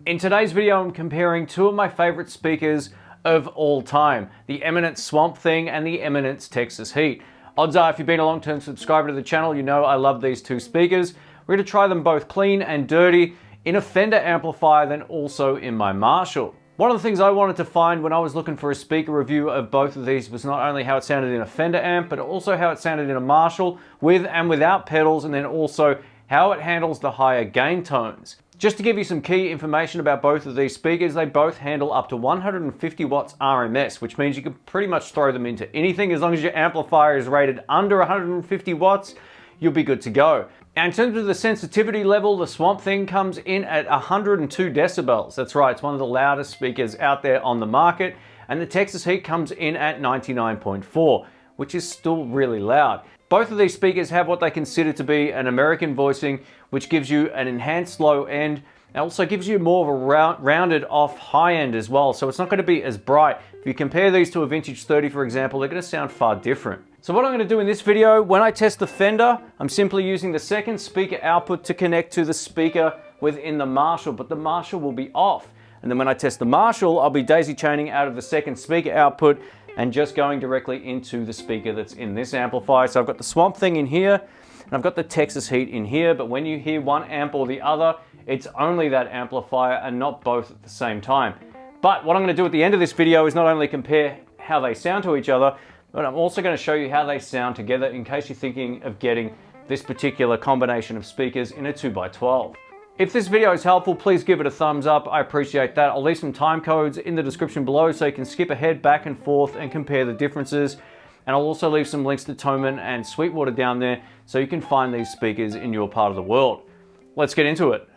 In today's video, I'm comparing two of my favorite speakers of all time, the Eminence Swamp Thang and the Eminence Texas Heat. Odds are, if you've been a long-term subscriber to the channel, you know I love these two speakers. We're going to try them both clean and dirty in a Fender amplifier, then also in my Marshall. One of the things I wanted to find when I was looking for a speaker review of both of these was not only how it sounded in a Fender amp, but also how it sounded in a Marshall with and without pedals, and then also how it handles the higher gain tones. Just to give you some key information about both of these speakers, they both handle up to 150 watts RMS, which means you can pretty much throw them into anything. As long as your amplifier is rated under 150 watts, you'll be good to go. And in terms of the sensitivity level, the Swamp Thang comes in at 102 decibels. That's right, it's one of the loudest speakers out there on the market. And the Texas Heat comes in at 99.4, which is still really loud. Both of these speakers have what they consider to be an American voicing, which gives you an enhanced low end and also gives you more of a rounded off high end as well. So it's not going to be as bright. If you compare these to a vintage 30, for example, they're going to sound far different. So what I'm going to do in this video, when I test the Fender, I'm simply using the second speaker output to connect to the speaker within the Marshall, but the Marshall will be off. And then when I test the Marshall, I'll be daisy chaining out of the second speaker output and just going directly into the speaker that's in this amplifier. So I've got the Swamp Thang in here, and I've got the Texas Heat in here, but when you hear one amp or the other, it's only that amplifier and not both at the same time. But what I'm going to do at the end of this video is not only compare how they sound to each other, but I'm also going to show you how they sound together in case you're thinking of getting this particular combination of speakers in a 2x12. If this video is helpful, please give it a thumbs up. I appreciate that. I'll leave some time codes in the description below so you can skip ahead, back and forth and compare the differences. And I'll also leave some links to Thomann and Sweetwater down there so you can find these speakers in your part of the world. Let's get into it.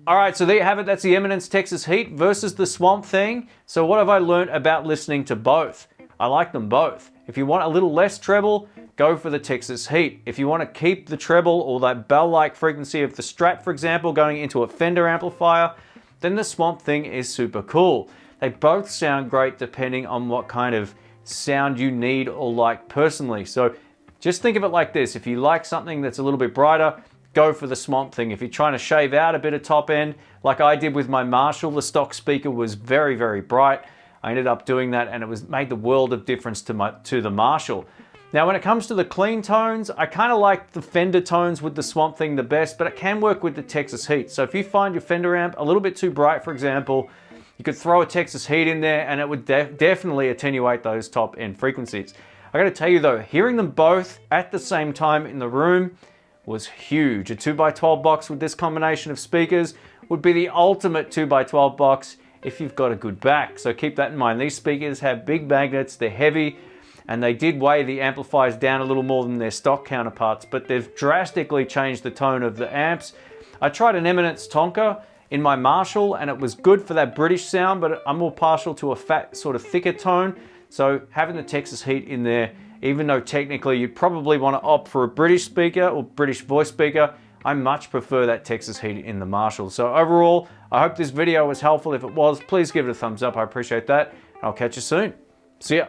All right, so there you have it. That's the Eminence Texas Heat versus the Swamp Thang. So what have I learned about listening to both? I like them both. If you want a little less treble, go for the Texas Heat. If you want to keep the treble or that bell-like frequency of the Strat, for example, going into a Fender amplifier, then the Swamp Thang is super cool. They both sound great depending on what kind of sound you need or like personally. So just think of it like this. If you like something that's a little bit brighter, go for the Swamp Thang. If you're trying to shave out a bit of top end, like I did with my Marshall, the stock speaker was very, very bright. I ended up doing that and it made the world of difference to the Marshall. Now when it comes to the clean tones, I kind of like the Fender tones with the Swamp Thang the best, but it can work with the Texas Heat. So if you find your Fender amp a little bit too bright, for example, you could throw a Texas Heat in there and it would definitely attenuate those top end frequencies. I gotta tell you though, hearing them both at the same time in the room was huge. A 2x12 box with this combination of speakers would be the ultimate 2x12 box if you've got a good back. So keep that in mind. These speakers have big magnets, they're heavy, and they did weigh the amplifiers down a little more than their stock counterparts, but they've drastically changed the tone of the amps. I tried an Eminence Tonka in my Marshall and it was good for that British sound, but I'm more partial to a fat, sort of thicker tone. So having the Texas Heat in there, even though technically you'd probably want to opt for a British speaker or British voice speaker, I much prefer that Texas Heat in the Marshall. So overall, I hope this video was helpful. If it was, please give it a thumbs up. I appreciate that. I'll catch you soon. See ya.